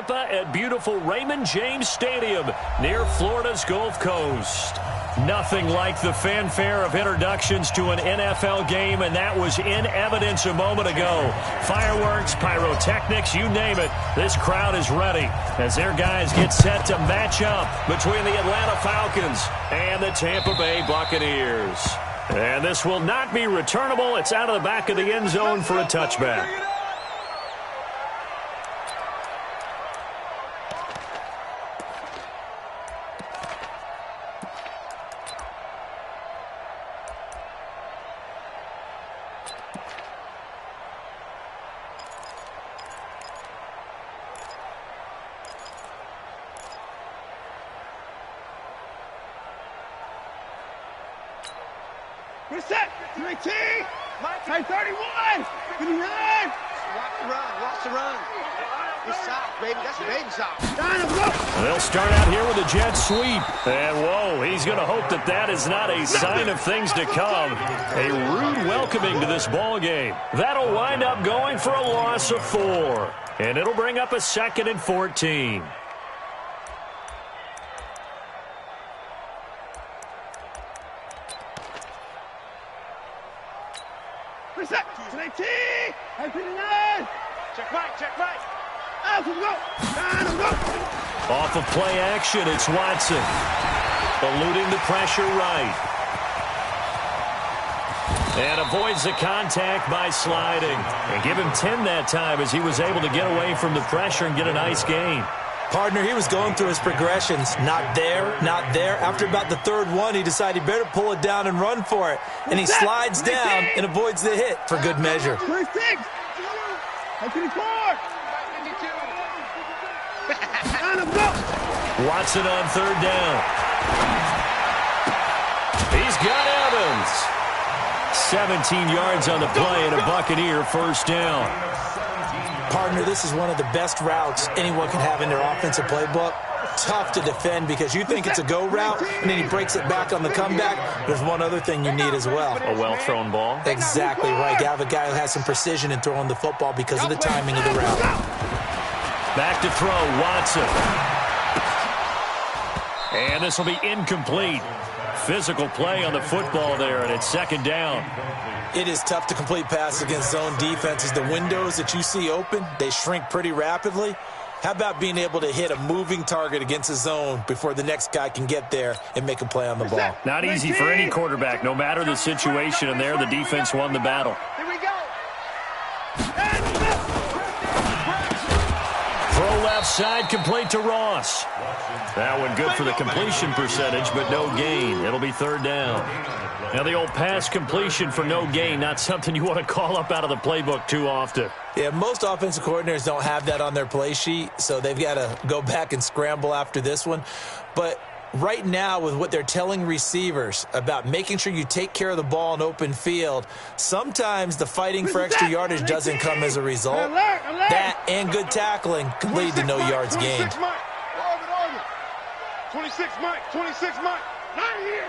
Tampa at beautiful Raymond James Stadium near Florida's Gulf Coast. Nothing like the fanfare of introductions to an NFL game, and that was in evidence a moment ago. Fireworks, pyrotechnics, you name it. This crowd is ready as their guys get set to match up between the Atlanta Falcons and the Tampa Bay Buccaneers. And this will not be returnable. It's out of the back of the end zone for a touchback. Reset! 19! Type 31! 59! Watch the run. It's soft, baby. That's baby soft. They'll start out here with a jet sweep. And, whoa, he's going to hope that that is not a sign of things to come. A rude welcoming to this ball game. That'll wind up going for a loss of 4. And it'll bring up a 2nd and 14. Reset! 19! Type 59! Check right. Off we go! Down go! Off of play action, it's Watson. Eluding the pressure right. And avoids the contact by sliding. And give him 10 that time as he was able to get away from the pressure and get a nice gain. Partner, he was going through his progressions. Not there, not there. After about the third one, he decided he better pull it down and run for it. And he slides down and avoids the hit for good measure. 26! 24! Watson on third down. He's got Evans. 17 yards on the play and a Buccaneer first down. Partner, this is one of the best routes anyone can have in their offensive playbook. Tough to defend because you think it's a go route, and then he breaks it back on the comeback. There's one other thing you need as well. A well-thrown ball. Exactly right. You have a guy who has some precision in throwing the football because of the timing of the route. Back to throw, Watson. And this will be incomplete. Physical play on the football there, and it's 2nd down. It is tough to complete passes against zone defenses. The windows that you see open, they shrink pretty rapidly. How about being able to hit a moving target against a zone before the next guy can get there and make a play on the ball? Not easy for any quarterback, no matter the situation, and there the defense won the battle. Here we go. Throw left side, complete to Ross. That one good for the completion percentage, but no gain. It'll be 3rd down. Now the old pass completion for no gain, not something you want to call up out of the playbook too often. Yeah, most offensive coordinators don't have that on their play sheet, so they've got to go back and scramble after this one. But right now, with what they're telling receivers about making sure you take care of the ball in open field, sometimes the fighting for extra yardage doesn't come as a result. That and good tackling can lead to no yards gained. 26 Mike, 26 Mike, not here.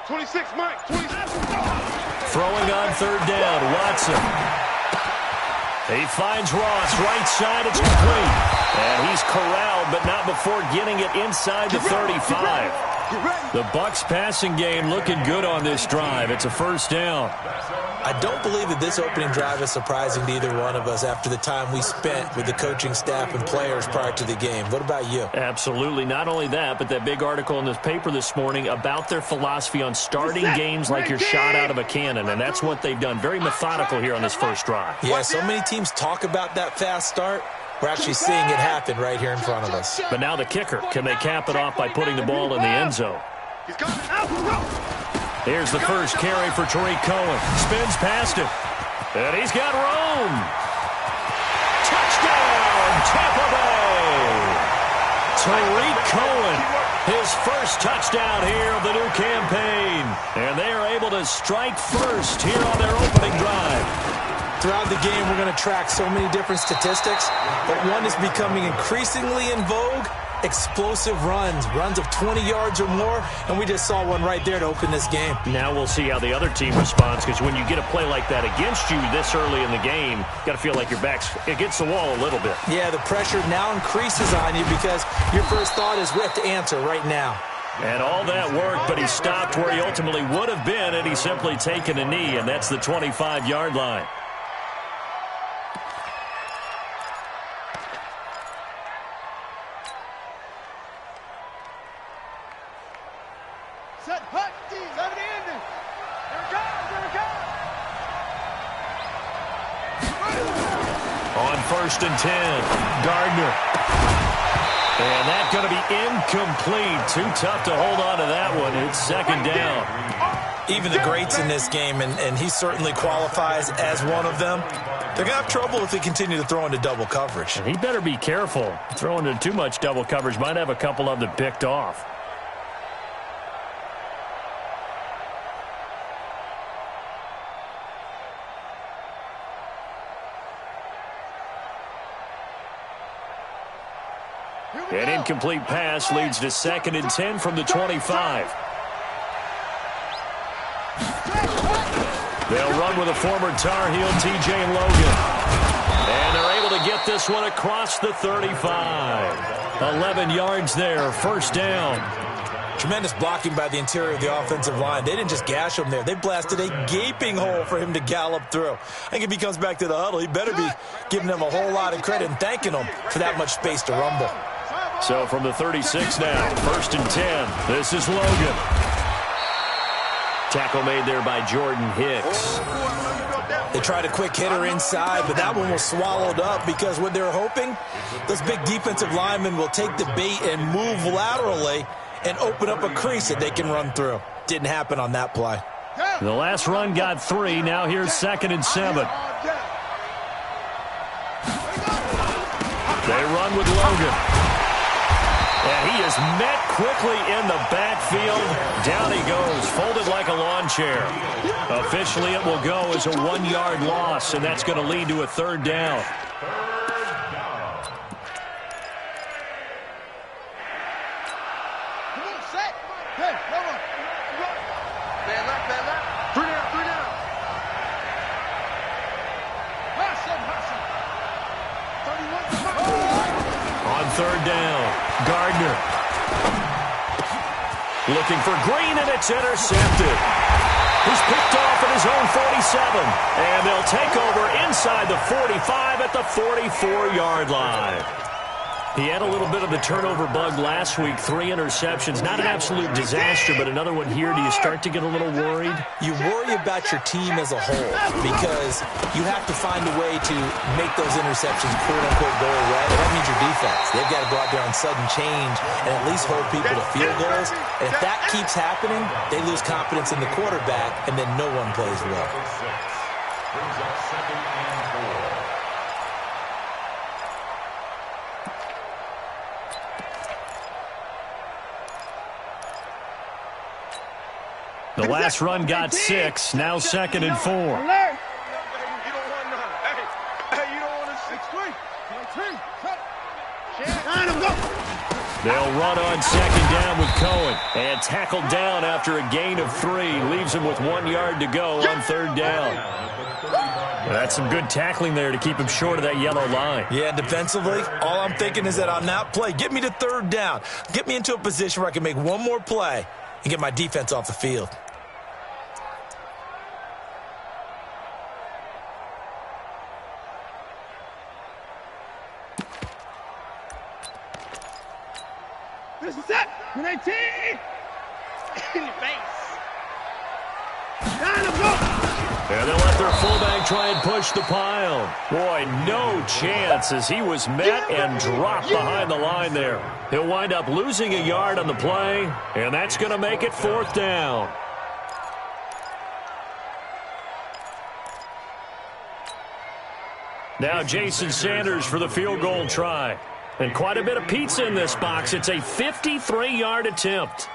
26 Mike, 26. Throwing on 3rd down, Watson. He finds Ross, right side, it's complete. And he's corralled, but not before getting it inside the 35. The Bucks passing game looking good on this drive. It's a 1st down. I don't believe that this opening drive is surprising to either one of us after the time we spent with the coaching staff and players prior to the game. What about you? Absolutely. Not only that, but that big article in this paper this morning about their philosophy on starting games like you're shot out of a cannon, and that's what they've done. Very methodical here on this first drive. Yeah, so many teams talk about that fast start. We're actually seeing it happen right here in front of us. But now the kicker. Can they cap it off by putting the ball in the end zone? Here's the first carry for Tariq Cohen. Spins past him. And he's got room. Touchdown, Tampa Bay. Tariq Cohen, his first touchdown here of the new campaign. And they are able to strike first here on their opening drive. Throughout the game, we're going to track so many different statistics, but one is becoming increasingly in vogue: explosive runs, runs of 20 yards or more, and we just saw one right there to open this game. Now we'll see how the other team responds, because when you get a play like that against you this early in the game, you got to feel like your back's against the wall a little bit. Yeah, the pressure now increases on you because your first thought is we have to answer right now. And all that worked, but he stopped where he ultimately would have been, and he's simply taken a knee, and that's the 25-yard line. Set, hut, let it in. There it goes, there it goes. On 1st and 10, Gardner. And that's going to be incomplete. Too tough to hold on to that one. It's 2nd down. Even the greats in this game, and he certainly qualifies as one of them, they're going to have trouble if they continue to throw into double coverage. And he better be careful. Throwing into too much double coverage might have a couple of them picked off. An incomplete pass leads to 2nd and 10 from the 25. They'll run with a former Tar Heel, TJ Logan. And they're able to get this one across the 35. 11 yards there, 1st down. Tremendous blocking by the interior of the offensive line. They didn't just gash him there. They blasted a gaping hole for him to gallop through. I think if he comes back to the huddle, he better be giving them a whole lot of credit and thanking them for that much space to rumble. So from the 36 now, 1st and 10. This is Logan. Tackle made there by Jordan Hicks. They tried a quick hitter inside, but that one was swallowed up because what they're hoping, those big defensive linemen will take the bait and move laterally and open up a crease that they can run through. Didn't happen on that play. The last run got 3. Now here's 2nd and 7. They run with Logan. And he is met quickly in the backfield. Down he goes, folded like a lawn chair. Officially, it will go as a 1-yard loss, and that's going to lead to a 3rd down. Come on, set. Hey, come on. Man left, man left. 3 down, 3 down. Hustle. 31. On 3rd down, Gardner. Looking for Green, and it's intercepted. He's picked off at his own 47. And they'll take over inside the 45 at the 44-yard line. He had a little bit of the turnover bug last week, 3 interceptions. Not an absolute disaster, but another one here. Do you start to get a little worried? You worry about your team as a whole because you have to find a way to make those interceptions, quote-unquote, go away. And that means your defense. They've got to go out there on sudden change and at least hold people to field goals. And if that keeps happening, they lose confidence in the quarterback, and then no one plays well. The last run got 6. Now 2nd and 4. You don't want none. Hey, you don't want a 6-3. They'll run on 2nd down with Cohen. And tackled down after a gain of 3. Leaves him with 1 yard to go on 3rd down. That's some good tackling there to keep him short of that yellow line. Yeah, defensively, all I'm thinking is that on that play, get me to 3rd down. Get me into a position where I can make one more play and get my defense off the field. This is it. 19. In your face. Down, go. And they'll let their fullback try and push the pile. Boy, no chance as he was met and dropped behind the line there. He'll wind up losing a yard on the play, and that's going to make it 4th down. Now Jason Sanders for the field goal try. And quite a bit of pizza in this box. It's a 53-yard attempt.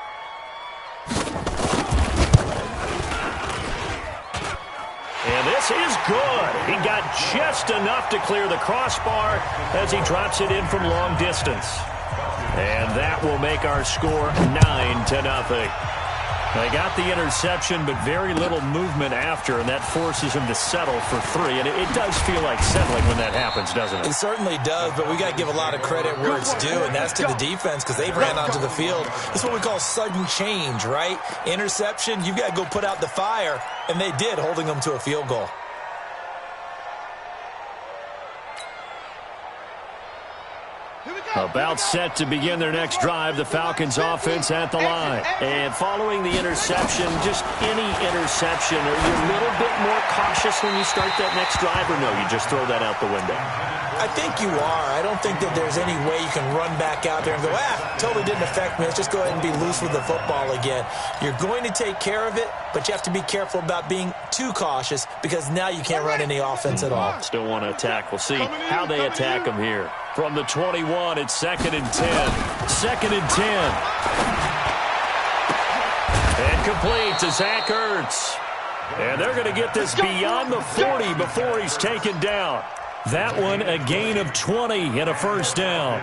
And this pass is good. He got just enough to clear the crossbar as he drops it in from long distance. And that will make our score 9-0. They got the interception, but very little movement after, and that forces him to settle for 3. And it does feel like settling when that happens, doesn't it? It certainly does, but we got to give a lot of credit where it's due, and that's to the defense because they ran onto the field. That's what we call sudden change, right? Interception, you've got to go put out the fire, and they did, holding them to a field goal. About set to begin their next drive, the Falcons offense at the line. And following the interception, just any interception, are you a little bit more cautious when you start that next drive, or no, you just throw that out the window? I think you are. I don't think that there's any way you can run back out there and go, totally didn't affect me. Let's just go ahead and be loose with the football again. You're going to take care of it, but you have to be careful about being too cautious because now you can't run any offense at all. Still want to attack. We'll see how they attack them here. From the 21, it's 2nd and 10. 2nd and 10. And complete to Zach Ertz. And they're going to get this beyond the 40 before he's taken down. That one a gain of 20 and a first down.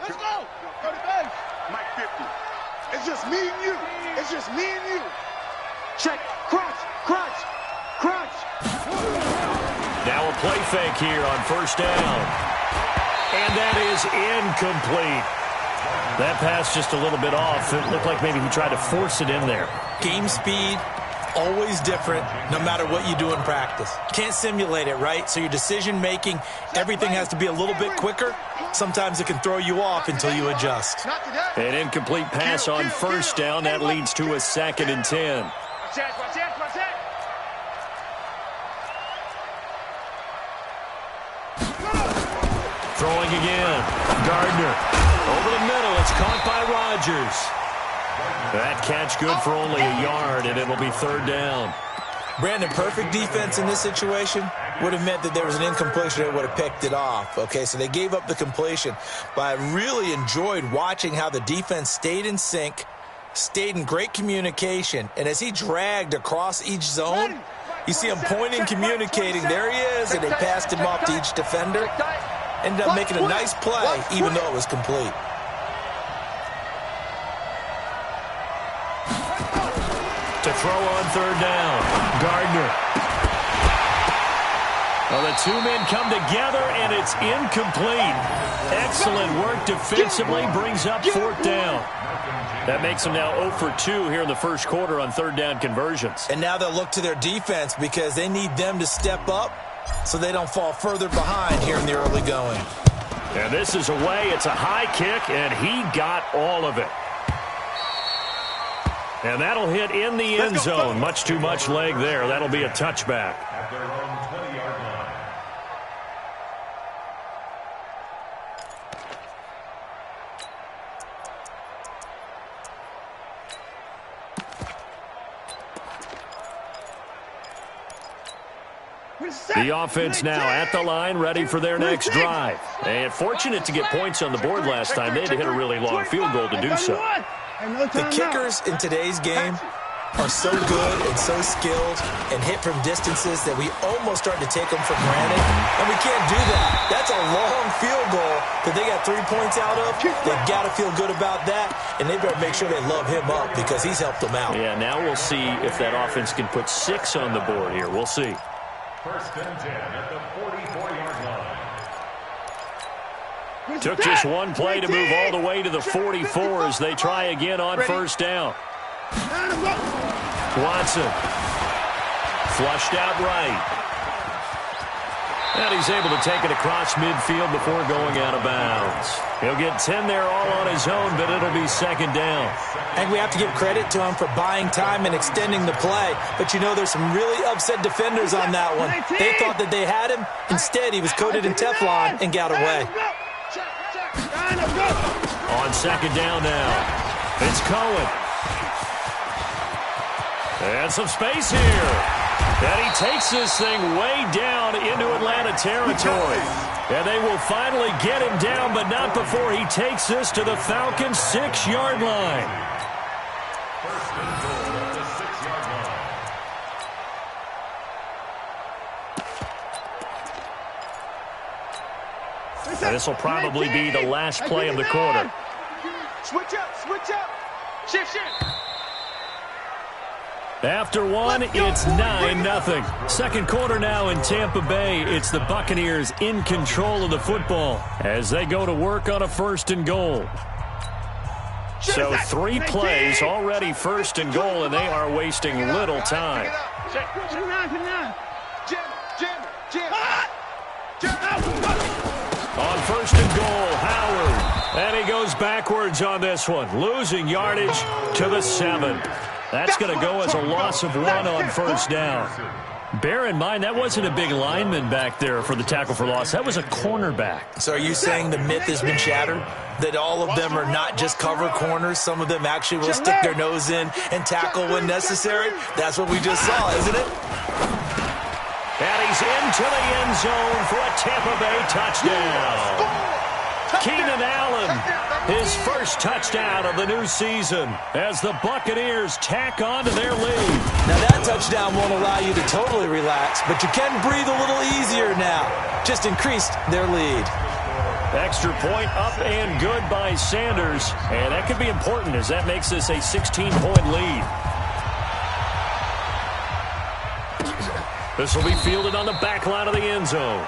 Let's go. Go to base. Mike 50. It's just me and you. It's just me and you. Check. Crunch. Crunch. Crunch. Now a play fake here on first down. And that is incomplete. That pass just a little bit off. It looked like maybe he tried to force it in there. Game speed, always different, no matter what you do in practice. Can't simulate it, right? So your decision-making, everything has to be a little bit quicker. Sometimes it can throw you off until you adjust. An incomplete pass on first down. That leads to a 2nd and 10. Watch that. Throwing again. Gardner. Over the middle, it's caught by Rodgers. That catch good for only a yard, and it'll be 3rd down. Brandon, perfect defense in this situation would have meant that there was an incompletion that would have picked it off. Okay, so they gave up the completion. But I really enjoyed watching how the defense stayed in sync, stayed in great communication, and as he dragged across each zone, you see him pointing, communicating. There he is, and they passed him off to each defender. Ended up making a nice play, even though it was complete. To throw on 3rd down, Gardner. Well, the two men come together, and it's incomplete. Excellent work defensively, brings up 4th down. That makes them now 0 for 2 here in the first quarter on 3rd down conversions. And now they'll look to their defense because they need them to step up so they don't fall further behind here in the early going. And this is away. It's a high kick, and he got all of it. And that'll hit in the end zone. Much too much leg there. That'll be a touchback. The offense now at the line, ready for their next drive. And fortunate to get points on the board last time. They had to hit a really long field goal to do so. The kickers in today's game are so good and so skilled and hit from distances that we almost start to take them for granted. And we can't do that. That's a long field goal that they got 3 points out of. They've got to feel good about that, and they better make sure they love him up because he's helped them out. Yeah, now we'll see if that offense can put 6 on the board here. We'll see. 1st and 10 at the 44-yard line. Took just one play to move all the way to the 44 as they try again on first down. Watson. Flushed out right. And he's able to take it across midfield before going out of bounds. He'll get 10 there all on his own, but it'll be 2nd down. And we have to give credit to him for buying time and extending the play. But, you know, there's some really upset defenders on that one. They thought that they had him. Instead, he was coated in Teflon and got away. On 2nd down now, it's Cohen. And some space here. And he takes this thing way down into Atlanta territory. And they will finally get him down, but not before he takes this to the Falcons' 6-yard line. This will probably be the last play of the quarter. Switch up, switch up. Shift. After one, it's 9-0. Second quarter now in Tampa Bay. It's the Buccaneers in control of the football as they go to work on a 1st and goal. So 3 plays already 1st and goal, and they are wasting little time. On 1st and goal, Howard. And he goes backwards on this one, losing yardage to the 7. That's going to go as a loss of 1 on 1st down. Bear in mind, that wasn't a big lineman back there for the tackle for loss. That was a cornerback. So are you saying the myth has been shattered? That all of them are not just cover corners? Some of them actually will stick their nose in and tackle when necessary? That's what we just saw, isn't it? And he's into the end zone for a Tampa Bay touchdown. Keenan Allen, his first touchdown of the new season as the Buccaneers tack on to their lead. Now that touchdown won't allow you to totally relax, but you can breathe a little easier now. Just increased their lead. Extra point up and good by Sanders, and that could be important as that makes this a 16-point lead. This will be fielded on the back line of the end zone.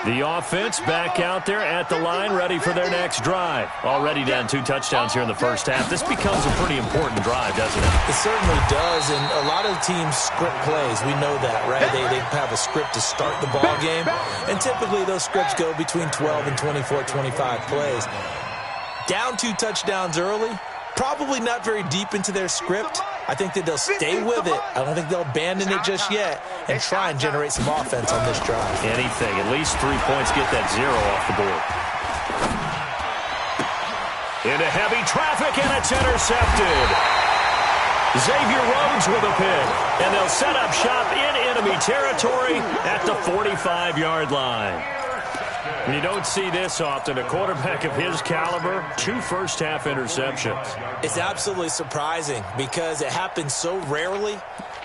The offense back out there at the line, ready for their next drive. Already down 2 touchdowns here in the first half. This becomes a pretty important drive, doesn't it? It certainly does, and a lot of teams script plays. We know that, right? They have a script to start the ball game, and typically those scripts go between 12 and 24, 25 plays. Down 2 touchdowns early, probably not very deep into their script. I think that they'll stay with it. I don't think they'll abandon it just yet and try and generate some offense on this drive. Anything. At least 3 points, get that 0 off the board. Into heavy traffic, and it's intercepted. Xavier Rhodes with a pick, and they'll set up shop in enemy territory at the 45-yard line. You don't see this often. A quarterback of his caliber, 2 first-half interceptions. It's absolutely surprising because it happens so rarely.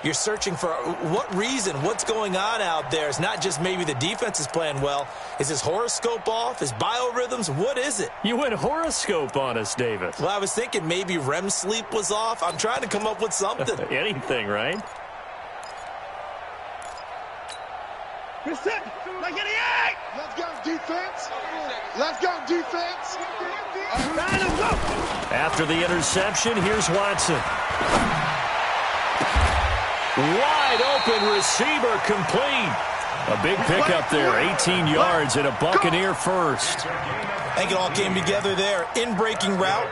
You're searching for what reason, what's going on out there. It's not just maybe the defense is playing well. Is his horoscope off? His biorhythms? What is it? You went horoscope on us, David. Well, I was thinking maybe REM sleep was off. I'm trying to come up with something. Anything, right? Let's go, defense. Let's go, defense. After the interception, here's Watson. Wide open receiver complete. A big pickup there, 18 yards and a Buccaneer first. I think it all came together there. In-breaking route,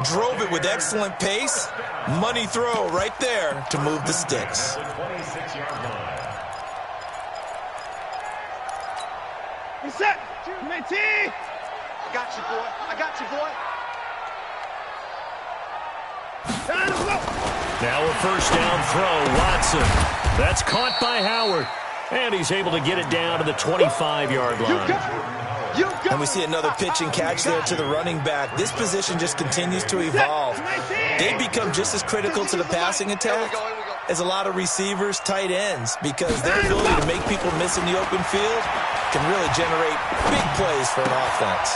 drove it with excellent pace. Money throw right there to move the sticks. Reset. I got you, boy. I got you, boy. Now a first down throw, Watson. That's caught by Howard. And he's able to get it down to the 25-yard line. And we see another pitch and catch there to the running back. This position just continues to evolve. They become just as critical to the passing attack as a lot of receivers, tight ends, because their ability to make people miss in the open field can really generate big plays for an offense.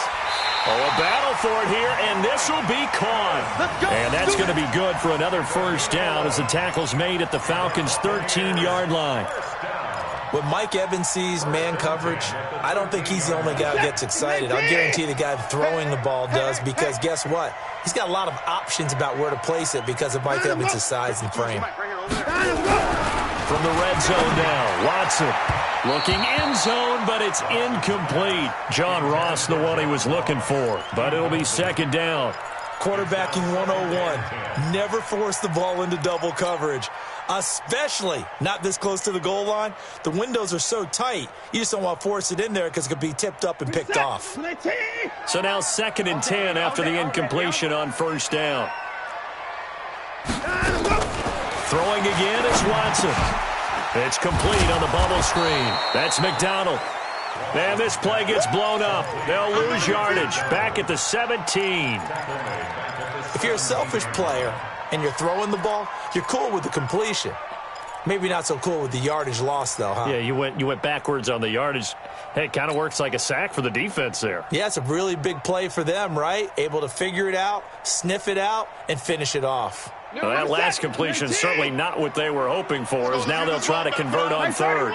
Oh, a battle for it here, and this will be caught. And that's going to be good for another first down as the tackle's made at the Falcons' 13-yard line. When Mike Evans sees man coverage, I don't think he's the only guy who gets excited. I'll guarantee the guy throwing the ball does, because guess what? He's got a lot of options about where to place it because of Mike Evans' size and frame. From the red zone now, Watson looking end zone, but it's incomplete. John Ross, the one he was looking for, but it'll be second down. Quarterbacking 101. Never force the ball into double coverage, especially not this close to the goal line. The windows are so tight, you just don't want to force it in there because it could be tipped up and picked off. So now 2nd and 10 after the incompletion on first down. Throwing again is Watson. It's complete on the bubble screen. That's McDonald. And this play gets blown up. They'll lose yardage. Back at the 17. If you're a selfish player and you're throwing the ball, you're cool with the completion. Maybe not so cool with the yardage loss, though, huh? Yeah, you went backwards on the yardage. Hey, it kind of works like a sack for the defense there. Yeah, it's a really big play for them, right? Able to figure it out, sniff it out, and finish it off. Well, that last completion certainly not what they were hoping for, as now they'll try to convert on third.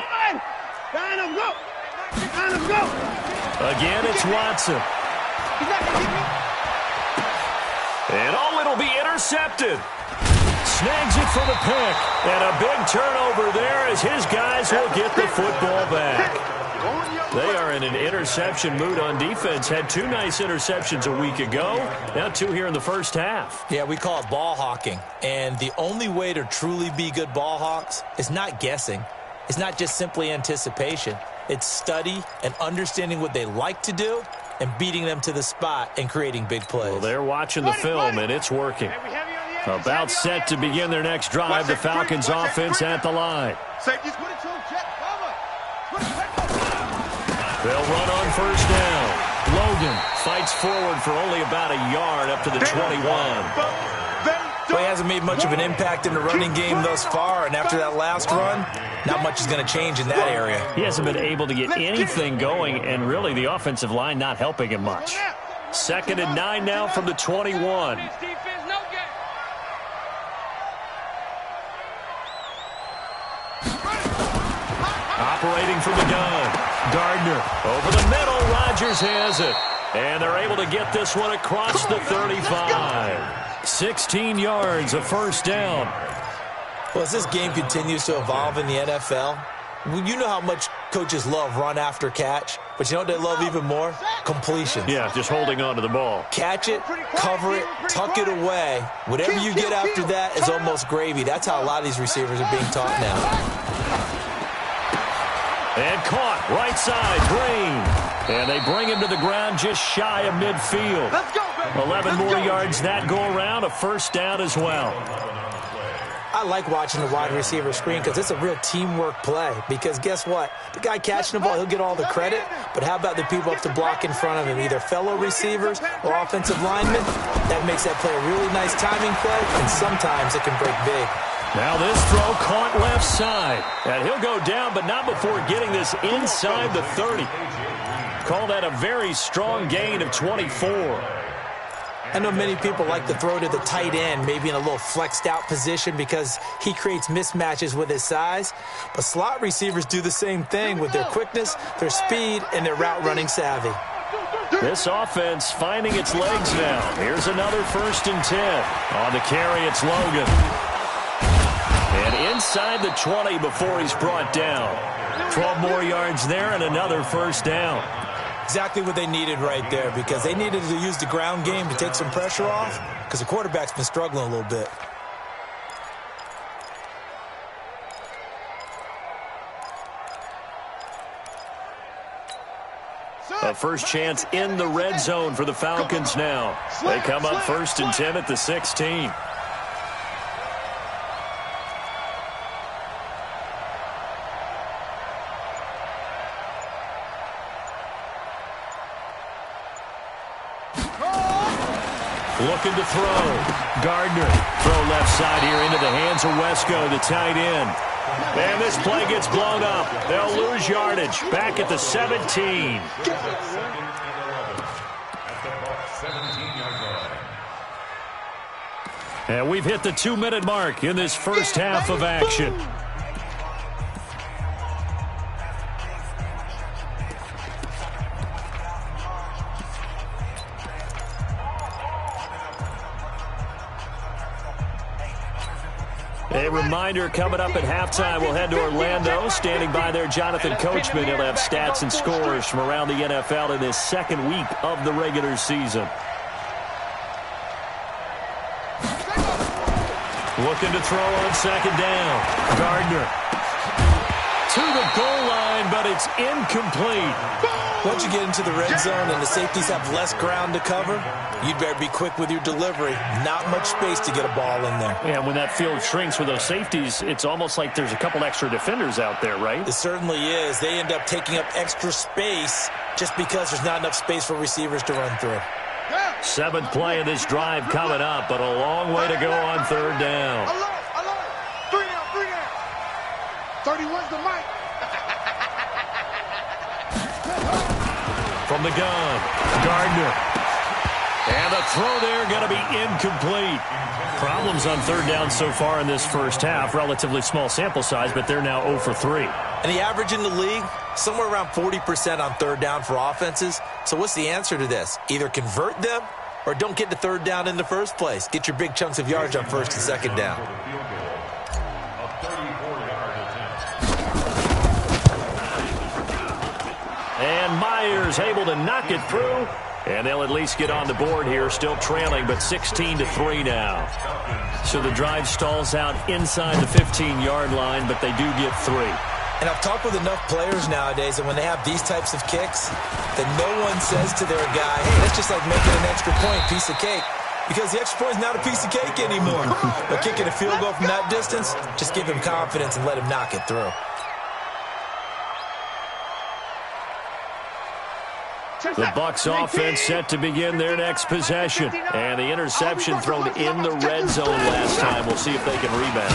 Again, it's Watson. And it'll be intercepted. Snags it for the pick. And a big turnover there as his guys will get the football back. They are in an interception mood on defense. Had 2 nice interceptions a week ago. Now 2 here in the first half. Yeah, we call it ball hawking. And the only way to truly be good ball hawks is not guessing. It's not just simply anticipation. It's study and understanding what they like to do and beating them to the spot and creating big plays. Well, they're watching the film, and it's working. About set to begin their next drive, the Falcons offense at the line. They'll run on first down. Logan fights forward for only about a yard up to the 21. Well, he hasn't made much of an impact in the running game thus far, and after that last run, not much is going to change in that area. He hasn't been able to get anything going, and really the offensive line not helping him much. 2nd and 9 now from the 21. Operating from the gun. Gardner over the middle. Rodgers has it. And they're able to get this one across the 35. 16 yards, a first down. Well, as this game continues to evolve in the NFL, you know how much coaches love run after catch, but you know what they love even more? Completion. Yeah, just holding on to the ball. Catch it, cover it, tuck it away. Whatever you get after that is almost gravy. That's how a lot of these receivers are being taught now. And caught, right side, Green. And they bring him to the ground just shy of midfield. 11 more yards that go around, a first down as well. I like watching the wide receiver screen because it's a real teamwork play. Because guess what? The guy catching the ball, he'll get all the credit. But how about the people up to block in front of him, either fellow receivers or offensive linemen? That makes that play a really nice timing play, and sometimes it can break big. Now this throw caught left side. And he'll go down, but not before getting this inside the 30. Call that a very strong gain of 24. I know many people like to throw to the tight end, maybe in a little flexed out position because he creates mismatches with his size. But slot receivers do the same thing with their quickness, their speed, and their route running savvy. This offense finding its legs now. Here's another 1st and 10. On the carry, it's Logan. And inside the 20 before he's brought down. 12 more yards there and another first down. Exactly what they needed right there because they needed to use the ground game to take some pressure off because the quarterback's been struggling a little bit. A first chance in the red zone for the Falcons now. They come up 1st and 10 at the 16. Looking to throw. Gardner. Throw left side here into the hands of Wesco, the tight end. And this play gets blown up. They'll lose yardage. Back at the 17. And we've hit the 2-minute mark in this first half of action. A reminder, coming up at halftime, we'll head to Orlando. Standing by there, Jonathan Coachman. He'll have stats and scores from around the NFL in this second week of the regular season. Looking to throw on 2nd down. Gardner. to the goal line, but it's incomplete. Once you get into the red zone and the safeties have less ground to cover, you'd better be quick with your delivery. Not much space to get a ball in there. And when that field shrinks with those safeties, it's almost like there's a couple extra defenders out there, right? It certainly is. They end up taking up extra space just because there's not enough space for receivers to run through. 7th play of this drive coming up, but a long way to go on 3rd down. Alert, alert. 3 down. 31's the mic. From the gun, Gardner. And the throw there going to be incomplete. Problems on 3rd down so far in this first half. Relatively small sample size, but they're now 0 for 3. And the average in the league, somewhere around 40% on 3rd down for offenses. So what's the answer to this? Either convert them or don't get to 3rd down in the first place. Get your big chunks of yards on 1st and 2nd down. And Myers able to knock it through. And they'll at least get on the board here, still trailing, but 16-3 now. So the drive stalls out inside the 15-yard line, but they do get 3. And I've talked with enough players nowadays that when they have these types of kicks, that no one says to their guy, hey, that's just like making an extra point, piece of cake. Because the extra point is not a piece of cake anymore. But kicking a field goal from that distance, just give him confidence and let him knock it through. The Bucks offense set to begin their next possession. And the interception thrown in the red zone last time. We'll see if they can rebound.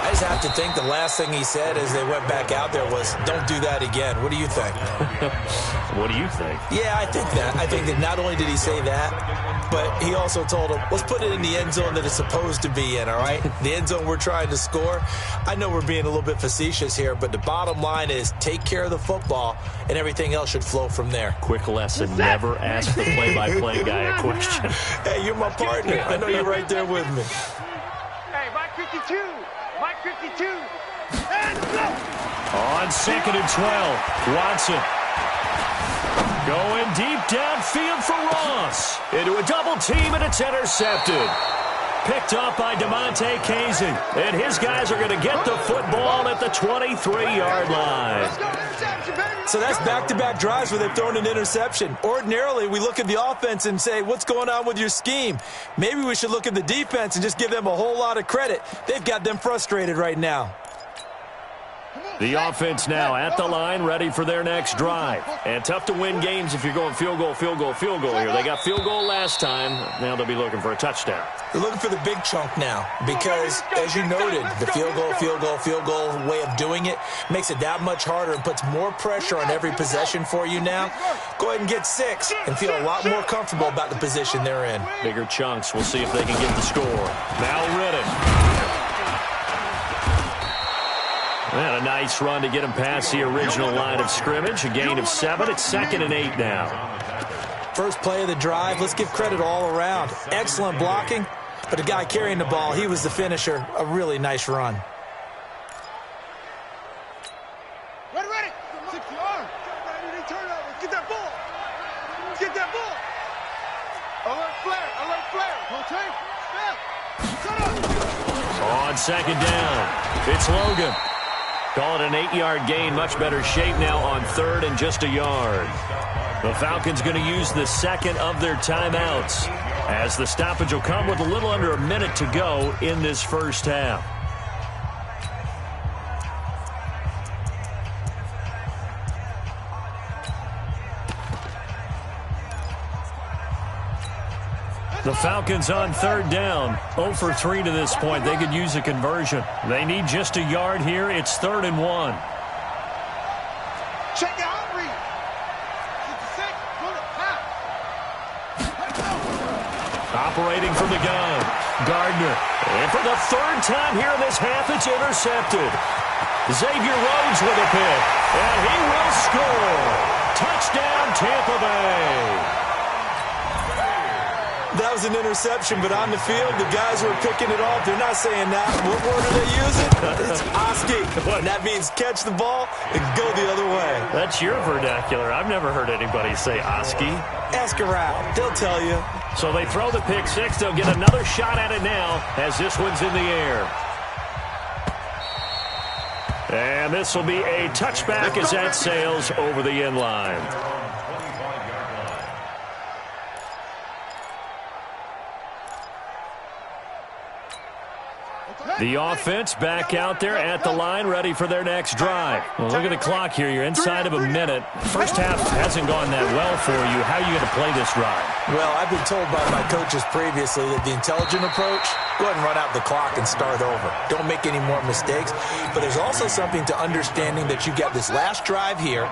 I just have to think the last thing he said as they went back out there was, don't do that again. What do you think? What do you think? Yeah, I think that. I think that not only did he say that, but he also told him, let's put it in the end zone that it's supposed to be in, all right? The end zone we're trying to score. I know we're being a little bit facetious here, but the bottom line is take care of the football, and everything else should flow from there. Quick lesson, never ask the play-by-play guy a question. Hey, you're my partner. I know you're right there with me. Hey, Mike 52. Mike 52. And go. On 2nd and 12, Watson. Going deep downfield for Ross. Into a double team, and it's intercepted. Picked up by DeMonte Kazin. And his guys are going to get the football at the 23-yard line. So that's back-to-back drives where they've thrown an interception. Ordinarily, we look at the offense and say, what's going on with your scheme? Maybe we should look at the defense and just give them a whole lot of credit. They've got them frustrated right now. The offense now at the line, ready for their next drive. And tough to win games if you're going field goal here. They got field goal last time. Now they'll be looking for a touchdown. They're looking for the big chunk now because, as you noted, the field goal way of doing it makes it that much harder and puts more pressure on every possession for you now. Go ahead and get 6 and feel a lot more comfortable about the position they're in. Bigger chunks. We'll see if they can get the score. Now Riddick. And a nice run to get him past the original line of scrimmage. A gain of 7. It's 2nd and 8 now. First play of the drive. Let's give credit all around. Excellent blocking. But the guy carrying the ball, he was the finisher. A really nice run. Ready. 60 yard. Turnover. Get that ball. Get that ball. Alert flare. Rotate. Shut up. On 2nd down, it's Logan. Call it an 8-yard gain. Much better shape now on 3rd and just a yard. The Falcons going to use the 2nd of their timeouts, as the stoppage will come with a little under a minute to go in this first half. The Falcons on 3rd down, 0 for 3 to this point. They could use a conversion. They need just a yard here. It's 3rd and 1. Check out read. 66. Operating from the gun, Gardner. And for the 3rd time here in this half, it's intercepted. Xavier Rhodes with a pick, and he will score. Touchdown, Tampa Bay. That was an interception, but on the field, the guys who are picking it off, they're not saying that. What word are they using? It's Oski. And that means catch the ball and go the other way. That's your vernacular. I've never heard anybody say Oski. Ask around. They'll tell you. So they throw the pick 6. They'll get another shot at it now as this one's in the air. And this will be a touchback as that sails over the end line. The offense back out there at the line, ready for their next drive. Well, look at the clock here. You're inside of a minute. First half hasn't gone that well for you. How are you going to play this drive? Well, I've been told by my coaches previously that the intelligent approach, go ahead and run out the clock and start over. Don't make any more mistakes. But there's also something to understanding that you get this last drive here.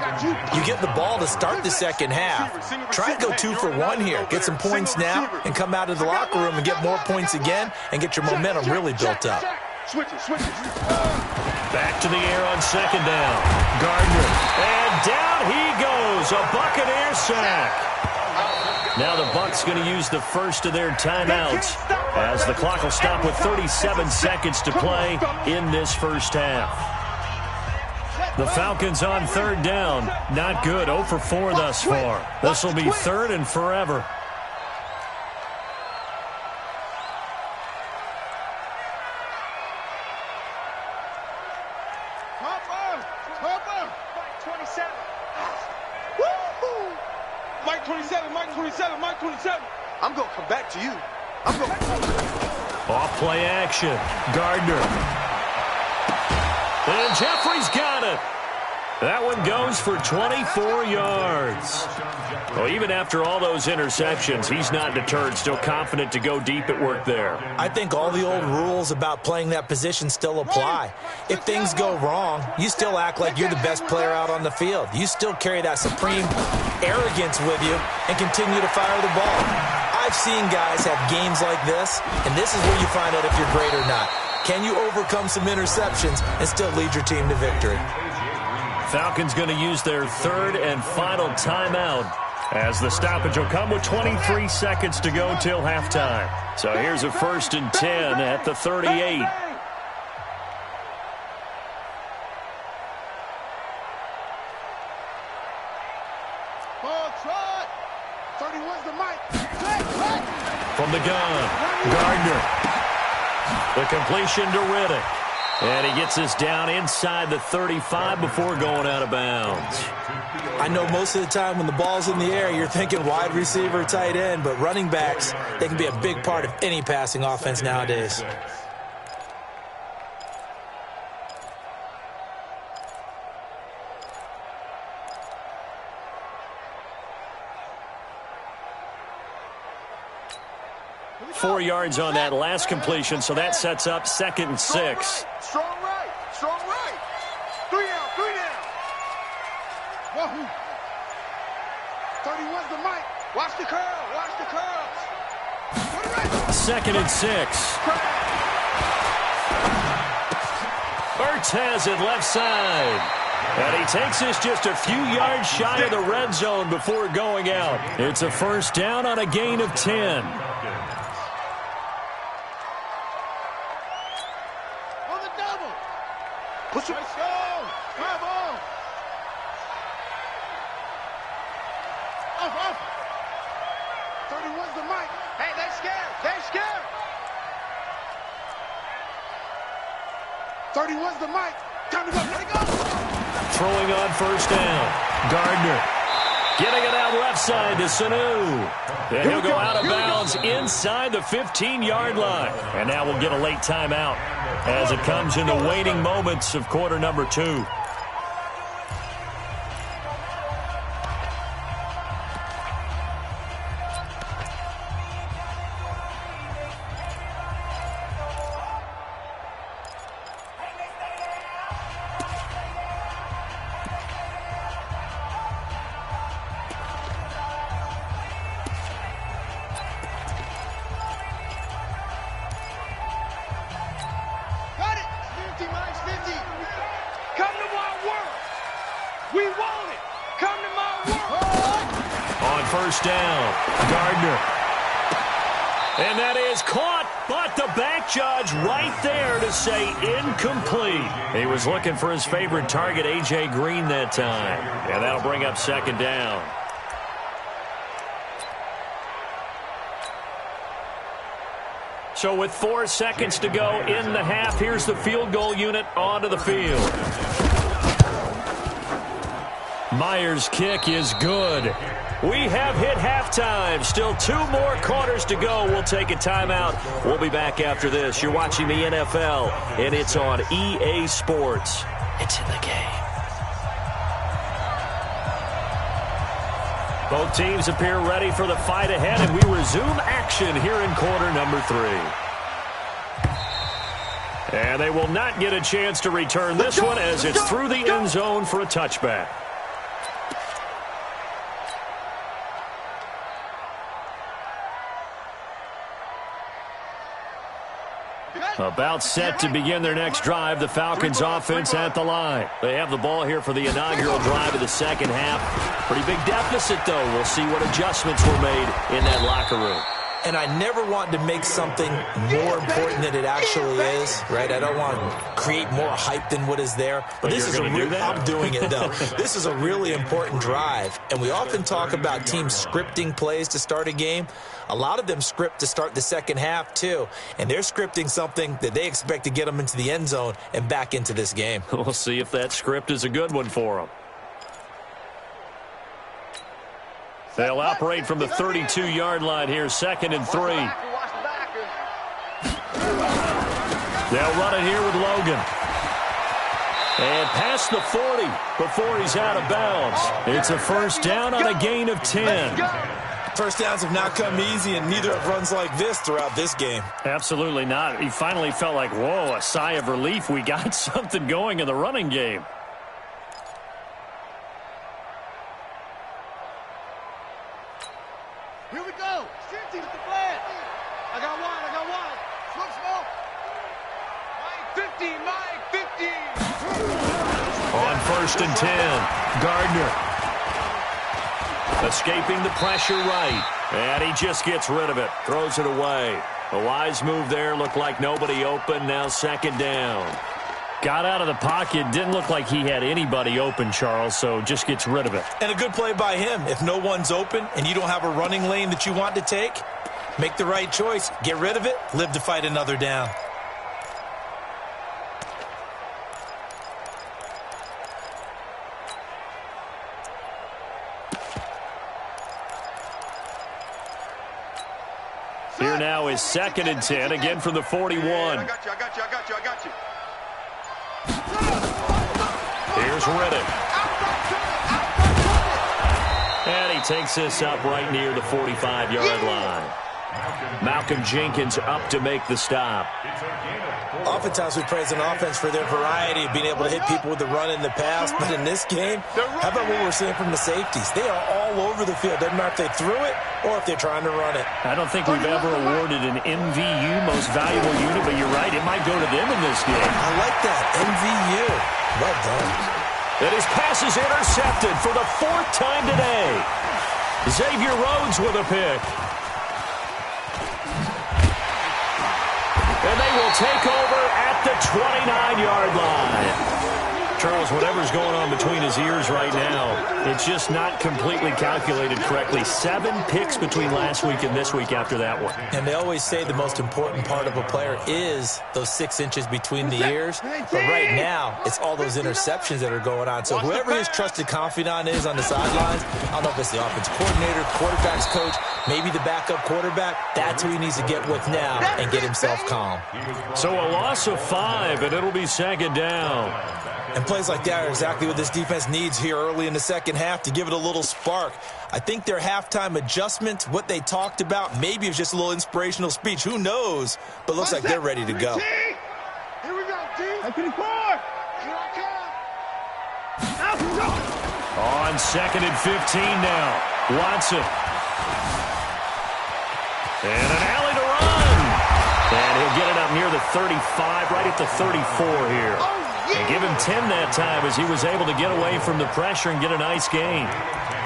You get the ball to start the second half. Try to go 2 for 1 here. Get some points now and come out of the locker room and get more points again and get your momentum really built up. Back to the air on second down. Gardner. And down he goes. A Buccaneer sack. Now the Bucks going to use the first of their timeouts as the clock will stop with 37 seconds to play in this first half. The Falcons on third down. Not good. 0 for 4 thus far. This will be third and forever. Mike 27. I'm going to come back to you. Off play action. Gardner. And Jeffrey's got it. That one goes for 24 yards. Well, even after all those interceptions, he's not deterred, still confident to go deep at work there. I think all the old rules about playing that position still apply. If things go wrong, you still act like you're the best player out on the field. You still carry that supreme arrogance with you and continue to fire the ball. I've seen guys have games like this, and this is where you find out if you're great or not. Can you overcome some interceptions and still lead your team to victory? Falcons going to use their third and final timeout as the stoppage will come with 23 seconds to go till halftime. So here's a 1st and 10 at the 38. From the gun, Gardner. The completion to Riddick. And he gets us down inside the 35 before going out of bounds. I know most of the time when the ball's in the air, you're thinking wide receiver, tight end, but running backs, they can be a big part of any passing offense nowadays. Four yards on that last completion, so that sets up 2nd and 6. Strong right. 3 down. Wahoo. 31's the mic. Watch the curl. 2nd and 6. Ertz has it left side. And he takes us just a few yards shy of the red zone before going out. It's a first down on a gain of 10. Push it. Let's go. Come on. Off. 31's the mic. Hey, they scared. 31's the mic. Time to go. Let it go. Throwing on first down. Gardner. Getting it out left side to Sanu. And he'll go out of bounds inside the 15-yard line. And now we'll get a late timeout as it comes in the waning moments of quarter number 2. First down, Gardner. And that is caught, but the back judge right there to say incomplete. He was looking for his favorite target, A.J. Green, that time. And that'll bring up 2nd down. So with 4 seconds to go in the half, here's the field goal unit onto the field. Myers' kick is good. We have hit halftime. Still 2 more quarters to go. We'll take a timeout. We'll be back after this. You're watching the NFL, and it's on EA Sports. It's in the game. Both teams appear ready for the fight ahead, and we resume action here in quarter number 3. And they will not get a chance to return this one as it's through the end zone for a touchback. About set to begin their next drive, the Falcons offense at the line. They have the ball here for the inaugural drive of the second half. Pretty big deficit, though. We'll see what adjustments were made in that locker room. And I never want to make something more important than it actually is, right? I don't want to create more hype than what is there. But this is a real, I'm doing it, though. This is a really important drive. And we often talk about teams scripting plays to start a game. A lot of them script to start the second half, too. And they're scripting something that they expect to get them into the end zone and back into this game. We'll see if that script is a good one for them. They'll operate from the 32-yard line here, 2nd and 3. They'll run it here with Logan. And past the 40 before he's out of bounds. It's a first down on a gain of 10. First downs have not come easy, and neither have runs like this throughout this game. Absolutely not. He finally felt like, whoa, a sigh of relief. We got something going in the running game. Here we go. Safety with the flag. I got one. Swim smoke. Mike 50. On 1st and 10, Gardner. Escaping the pressure right. And he just gets rid of it. Throws it away. A wise move there. Looked like nobody open. Now 2nd down. Got out of the pocket. Didn't look like he had anybody open, Charles, so just gets rid of it. And a good play by him. If no one's open and you don't have a running lane that you want to take, make the right choice. Get rid of it. Live to fight another down. Here now is 2nd and 10, again from the 41. I got you. Here's Riddick. And he takes this up right near the 45-yard line. Malcolm Jenkins up to make the stop. Oftentimes we praise an offense for their variety of being able to hit people with the run in the pass. But in this game, how about what we're seeing from the safeties? They are all over the field. Doesn't matter if they threw it or if they're trying to run it. I don't think we've ever awarded an MVU, most valuable unit, but you're right, it might go to them in this game. I like that, MVU. Well done. And his pass is intercepted for the 4th time today. Xavier Rhodes with a pick. And they will take over at the 29-yard line. Charles, whatever's going on between his ears right now, it's just not completely calculated correctly. 7 picks between last week and this week after that one. And they always say the most important part of a player is those 6 inches between the ears. But right now, it's all those interceptions that are going on. So whoever his trusted confidant is on the sidelines, I don't know if it's the offensive coordinator, quarterback's coach, maybe the backup quarterback, that's who he needs to get with now and get himself calm. So a loss of 5, and it'll be 2nd down. And plays like that are exactly what this defense needs here early in the second half to give it a little spark. I think their halftime adjustments, what they talked about, maybe it's just a little inspirational speech. Who knows? But looks like they're ready to go. Here we go, D. Here I come. On 2nd and 15 now. Watson. And an alley to run. And he'll get it up near the 35, right at the 34 here. And give him 10 that time as he was able to get away from the pressure and get a nice gain.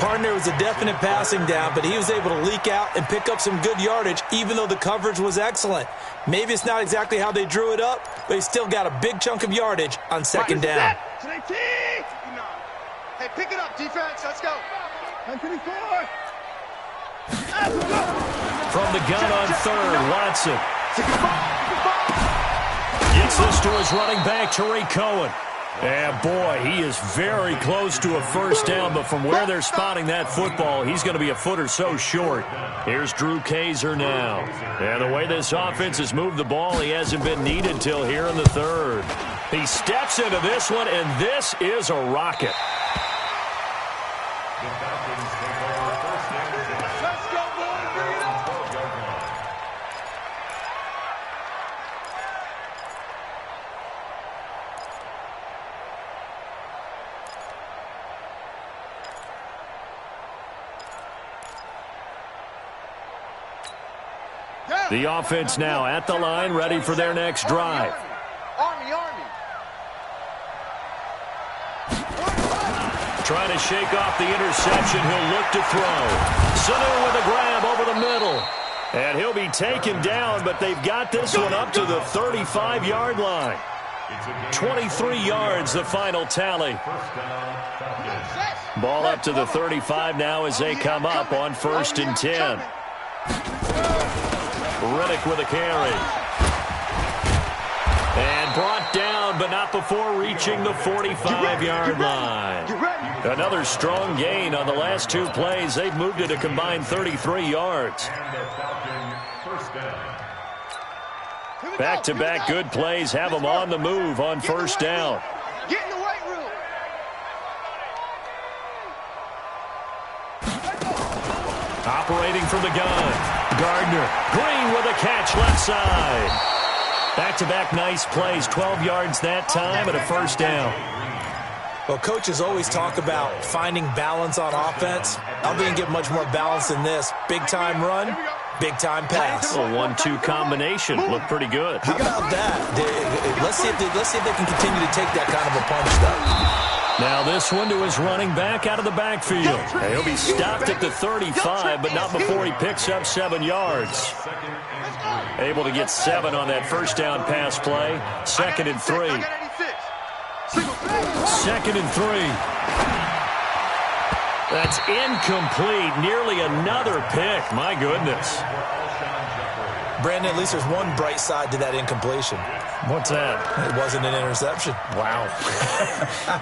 Partner was a definite passing down, but he was able to leak out and pick up some good yardage, even though the coverage was excellent. Maybe it's not exactly how they drew it up, but he still got a big chunk of yardage on 2nd down. Hey, pick it up, defense. Let's go. From the gun on 3rd, Watson. Gets this to his running back, Tariq Cohen. And, boy, he is very close to a first down, but from where they're spotting that football, he's going to be a foot or so short. Here's Drew Kaiser now. And the way this offense has moved the ball, he hasn't been needed till here in the third. He steps into this one, and this is a rocket. The offense now at the line, ready for their next drive. Army. Trying to shake off the interception. He'll look to throw. Sanu with a grab over the middle. And he'll be taken down, but they've got this one up to the 35-yard line. 23 yards, the final tally. Ball up to the 35 now as they come up on 1st and 10. Riddick with a carry. And brought down, but not before reaching the 45-yard line. Another strong gain on the last two plays. They've moved it a combined 33 yards. Back-to-back good plays have them on the move on 1st down. Get in the weight room. Operating from the gun. Gardner. Green with a catch left side. Back-to-back nice plays. 12 yards that time and a 1st down. Well, coaches always talk about finding balance on offense. I'm going to get much more balance than this. Big-time run, big-time pass. A 1-2 combination. Looked pretty good. How about that? Let's see if they can continue to take that kind of a punch, though. Now this one to his running back out of the backfield. He'll be stopped at the 35, but not before he picks up 7 yards. Able to get 7 on that 1st down pass play. 2nd and 3. 2nd and 3. That's incomplete. Nearly another pick. My goodness. Brandon, at least there's one bright side to that incompletion. What's that? It wasn't an interception. Wow.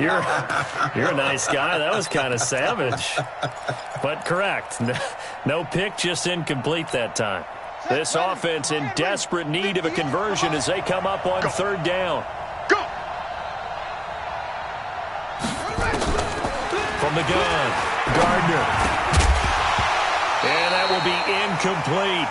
You're a nice guy. That was kind of savage. But correct. No pick, just incomplete that time. This offense in desperate need of a conversion as they come up on 3rd down. Go! From the gun, Gardner. And that will be incomplete.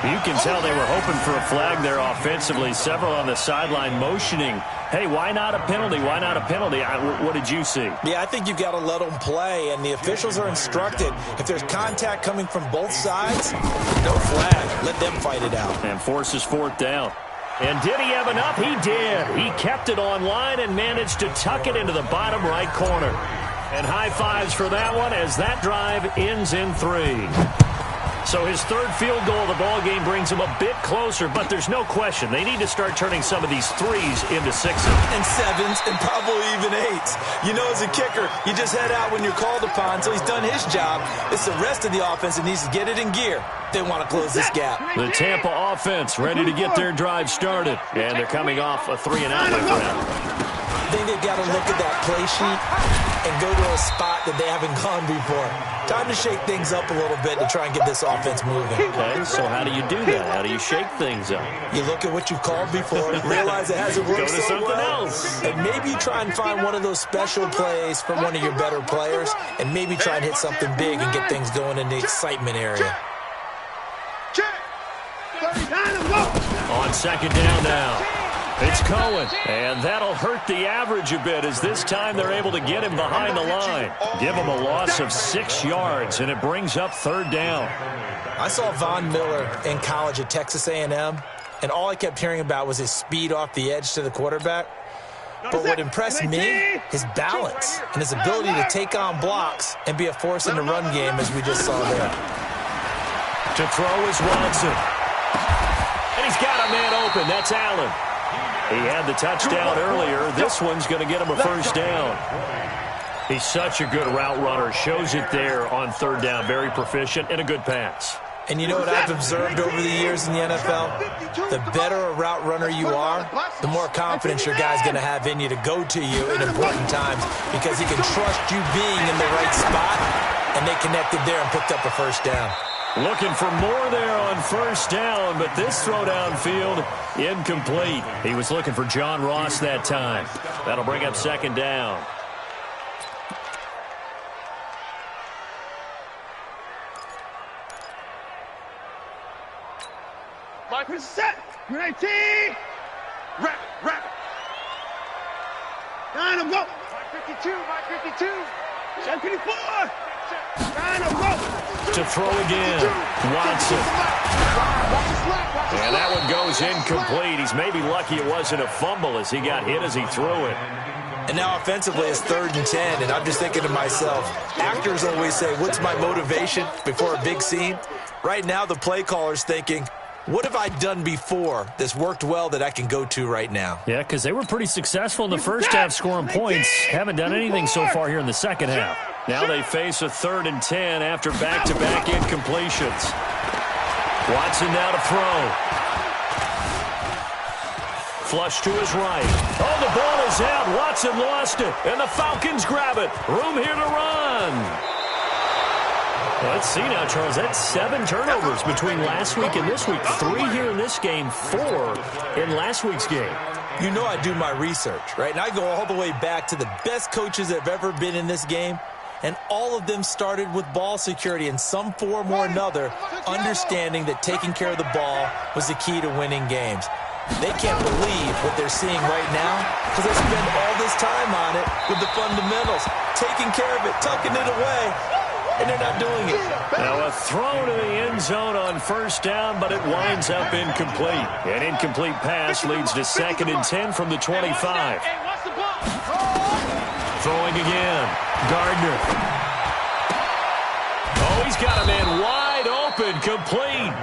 You can tell they were hoping for a flag there offensively. Several on the sideline motioning. Hey, why not a penalty? Why not a penalty? What did you see? Yeah, I think you've got to let them play, and the officials are instructed. If there's contact coming from both sides, no flag. Let them fight it out. And forces 4th down. And did he have enough? He did. He kept it on line and managed to tuck it into the bottom right corner. And high fives for that one as that drive ends in 3. So his 3rd field goal of the ball game brings him a bit closer, but there's no question they need to start turning some of these 3s into 6s. And 7s and probably even 8s. You know, as a kicker, you just head out when you're called upon, so he's done his job. It's the rest of the offense that needs to get it in gear. They want to close this gap. The Tampa offense ready to get their drive started, and they're coming off a 3-and-out, my friend. I think they've got to look at that play sheet and go to a spot that they haven't gone before. Time to shake things up a little bit to try and get this offense moving. Okay, so how do you do that? How do you shake things up? You look at what you've called before, realize it hasn't worked Go to so something well, else. and maybe you try and find one of those special plays from one of your better players, and maybe try and hit something big and get things going in the excitement area. On 2nd down now. It's Cohen, and that'll hurt the average a bit as this time they're able to get him behind the line. Give him a loss of 6 yards, and it brings up 3rd down. I saw Von Miller in college at Texas A&M, and all I kept hearing about was his speed off the edge to the quarterback. But what impressed me, his balance and his ability to take on blocks and be a force in the run game, as we just saw there. To throw is Watson. And he's got a man open. That's Allen. He had the touchdown earlier. This one's going to get him a 1st down. He's such a good route runner. Shows it there on 3rd down. Very proficient and a good pass. And you know what I've observed over the years in the NFL? The better a route runner you are, the more confidence your guy's going to have in you to go to you in important times because he can trust you being in the right spot, and they connected there and picked up a first down. Looking for more there on first down, but this throw downfield, incomplete. He was looking for John Ross that time. That'll bring up second down. Mike is set. Great team. Wrap it. Line him, go. Mike 52, Mike 52. 754. Line him, go. To throw again. Watson. And that one goes incomplete. He's maybe lucky it wasn't a fumble as he got hit as he threw it. And now offensively it's 3rd and 10, and I'm just thinking to myself, actors always say, what's my motivation before a big scene? Right now the play caller's thinking, what have I done before that's worked well that I can go to right now? Yeah, because they were pretty successful in the first half scoring points. Haven't done anything so far here in the second half. Now they face a 3rd and 10 after back-to-back incompletions. Watson now to throw. Flush to his right. Oh, the ball is out. Watson lost it, and the Falcons grab it. Room here to run. Let's see now, Charles. That's 7 turnovers between last week and this week. 3 here in this game, 4 in last week's game. You know I do my research, right? And I go all the way back to the best coaches that have ever been in this game, and all of them started with ball security in some form or another, understanding that taking care of the ball was the key to winning games. They can't believe what they're seeing right now because they spend all this time on it with the fundamentals, taking care of it, tucking it away, and they're not doing it. Now a throw to the end zone on first down, but it winds up incomplete. An incomplete pass leads to 2nd and 10 from the 25. Throwing again. Gardner. Oh, he's got a man wide open, complete.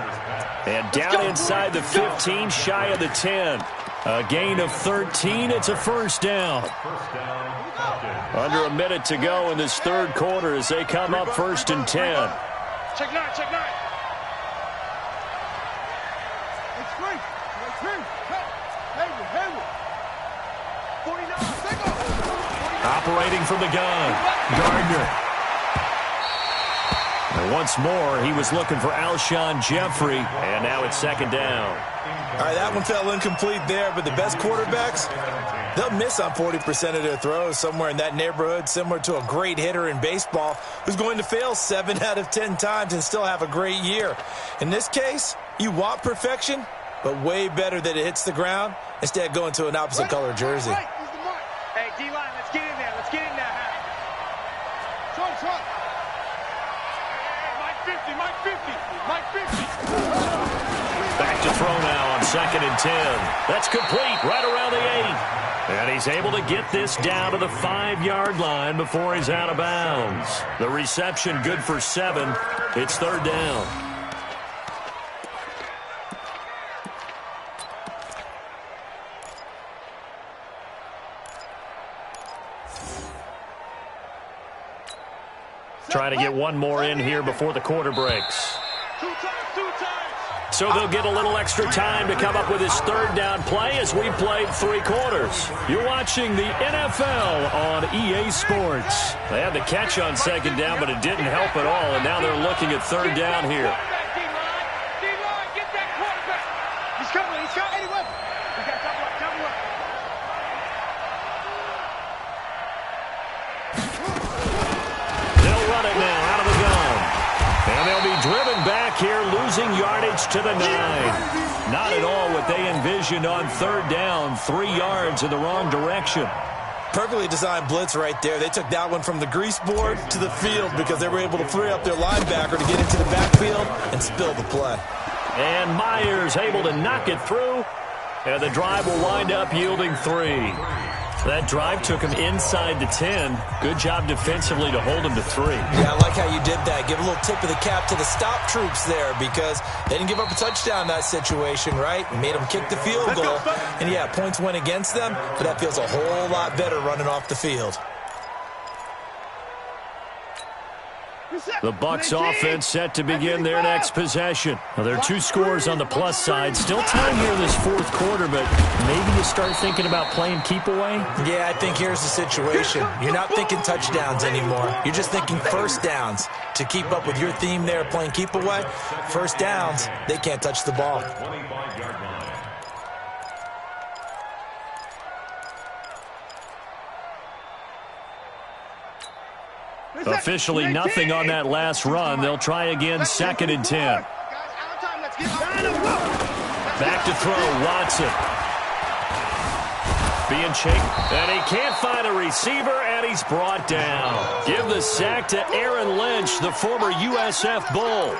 And down inside the 15, shy of the 10. A gain of 13. It's a first down. Under a minute to go in this 3rd quarter as they come up 1st and 10. Check 9. It's free. Hayward. 49. Operating from the gun. Gardner. And once more, he was looking for Alshon Jeffrey, and now it's 2nd down. All right, that one fell incomplete there, but the best quarterbacks, they'll miss on 40% of their throws, somewhere in that neighborhood, similar to a great hitter in baseball who's going to fail 7 out of 10 times and still have a great year. In this case, you want perfection, but way better that it hits the ground instead of going to an opposite color jersey. Hey, D-line, let's get in there. Let's get in there. Trot. Hey, Mike 50. Back to throw now on 2nd and 10. That's complete right around the 8. And he's able to get this down to the 5-yard line before he's out of bounds. The reception good for 7. It's 3rd down. Trying to get one more in here before the quarter breaks. Two times. So they'll get a little extra time to come up with his 3rd down play as we played 3 quarters. You're watching the NFL on EA Sports. They had the catch on 2nd down, but it didn't help at all, and now they're looking at 3rd down here. D-line, get that quarterback. He's coming. Anyway, we got double up. They'll run it now out of the gun. And they'll be driven back here, losing yardage to the 9. Not at all what they envisioned on 3rd down, 3 yards in the wrong direction. Perfectly designed blitz right there. They took that one from the grease board to the field because they were able to free up their linebacker to get into the backfield and spill the play. And Myers able to knock it through, and the drive will wind up yielding 3. That drive took him inside the 10. Good job defensively to hold him to 3. Yeah, I like how you did that. Give a little tip of the cap to the stop troops there because they didn't give up a touchdown in that situation, right? Made them kick the field goal. And, yeah, points went against them, but that feels a whole lot better running off the field. The Bucks offense set to begin their next possession. Now, there are 2 scores on the plus side. Still time here in this 4th quarter, but maybe you start thinking about playing keep away? Yeah, I think here's the situation. You're not thinking touchdowns anymore. You're just thinking first downs. To keep up with your theme there, playing keep away, first downs, they can't touch the ball. Officially nothing on that last run. They'll try again, 2nd and 10. Back to throw, Watson. Being chased, and he can't find a receiver, and he's brought down. Give the sack to Aaron Lynch, the former USF Bull.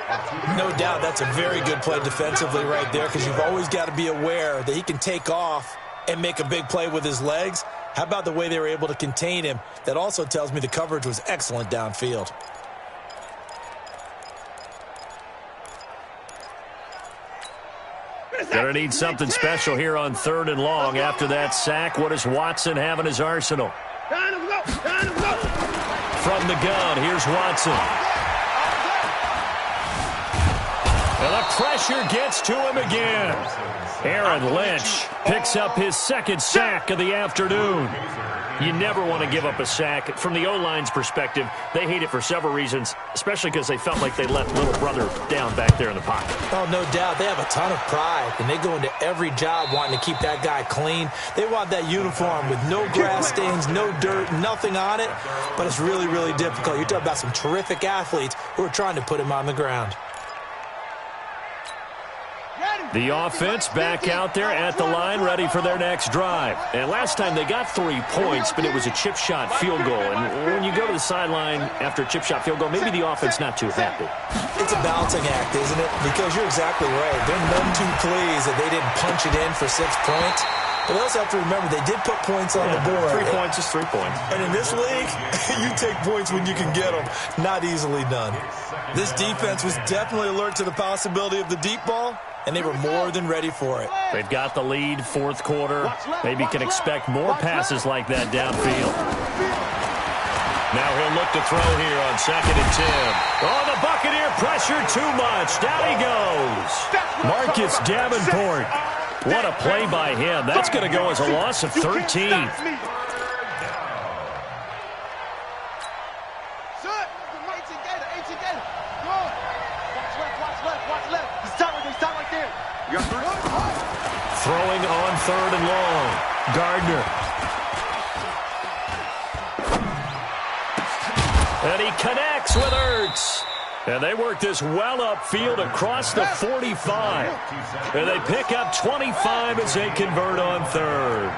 No doubt that's a very good play defensively right there, because you've always got to be aware that he can take off and make a big play with his legs. How about the way they were able to contain him? That also tells me the coverage was excellent downfield. Gonna need something special here on 3rd and long. After that sack, what does Watson have in his arsenal? From the gun, here's Watson. And the pressure gets to him again. Aaron Lynch picks up his 2nd sack of the afternoon. You never want to give up a sack. From the O-line's perspective, they hate it for several reasons, especially because they felt like they left little brother down back there in the pocket. Oh, no doubt. They have a ton of pride, and they go into every job wanting to keep that guy clean. They want that uniform with no grass stains, no dirt, nothing on it, but it's really, really difficult. You're talking about some terrific athletes who are trying to put him on the ground. The offense back out there at the line, ready for their next drive. And last time they got 3 points, but it was a chip shot field goal. And when you go to the sideline after a chip shot field goal, maybe the offense not too happy. It's a balancing act, isn't it? Because you're exactly right. They're none too pleased that they didn't punch it in for 6 points. But they also have to remember they did put points on the board. 3 points is 3 points. And in this league, you take points when you can get them. Not easily done. This defense was definitely alert to the possibility of the deep ball, and they were more than ready for it. They've got the lead, 4th quarter. Maybe can expect more passes like that downfield. Now he'll look to throw here on 2nd and 10. Oh, the Buccaneer pressure too much. Down he goes. Marcus Davenport. What a play by him. That's going to go as a loss of 13. Throwing on 3rd and long. Gardner. And he connects with Ertz. And they work this well upfield across the 45. And they pick up 25 as they convert on 3rd.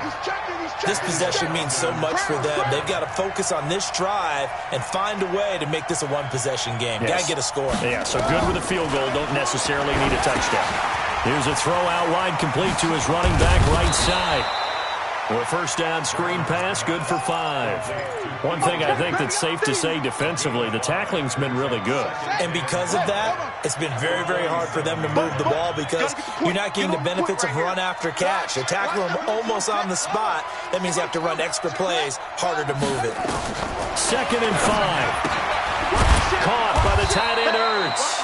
This possession means so much for them. They've got to focus on this drive and find a way to make this a one-possession game. Yes. Got to get a score. Yeah, so good with a field goal. Don't necessarily need a touchdown. Here's a throw out wide, complete to his running back right side. Well, first down screen pass, good for 5. One thing I think that's safe to say defensively, the tackling's been really good. And because of that, it's been very, very hard for them to move the ball because you're not getting the benefits of run after catch. They tackle them almost on the spot. That means you have to run extra plays, harder to move it. 2nd and 5. Caught by the tight end Ertz.